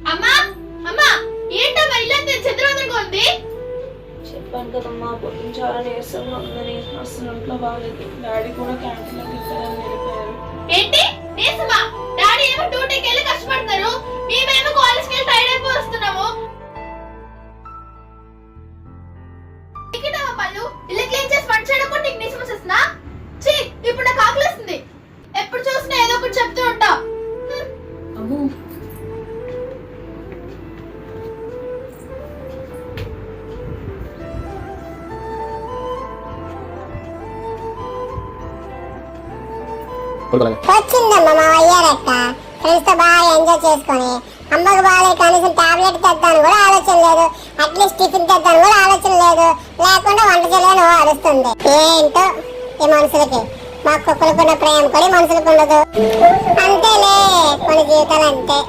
అమ్మా అమ్మా ఏంటమ్మా ఇల్లంతా చంద్రవందరగా ఉంది? చెప్పాను కదమ్మా, పొద్దున్న చాలా నీరసంగా ఉందని. అసలు ఇంట్లో బాగాలేదు. డాడీ కూడా క్యాంటీన్లోకి వెళ్తారని వెళ్ళిపోయారు. ఏంటి నీరసమా? డాడీ ఏమో డ్యూటీకి వెళ్ళి కష్టపడతారు, మేమేమో కాలేజ్కి వెళ్ళి టైర్డ్ అయిపోయి వస్తున్నాము. పళ్ళు ఇల్లు క్లీన్ చేసి వంట చేయడం కూడా నీకు నీరసం వస్తుందా? ఛీ, ఇప్పుడు నాకు ఆకలిస్తుంది. ఎప్పుడు చూసినా ఏదో ఒకటి చెప్తూ ఉంటా. అమ్మో, వచ్చిందమ్మా మా అయ్యారక్క. ఫ్రెండ్స్ తో బాగా ఎంజాయ్ చేసుకొని అమ్మకు బాగా కనీసం టాబ్లెట్ తెద్దాను కూడా ఆలోచన లేదు, అట్లీస్ట్ టిఫిన్ తెద్దాను కూడా ఆలోచన లేదు. లేకుండా వంట చేయలేని అరుస్తుంది. ఏంటో ఈ మనుషులకి, మా కుక్కలకున్న ప్రేమ కూడా మనుషులకు ఉండదు. అంతేలే కొన్ని జీవితాలు అంతే.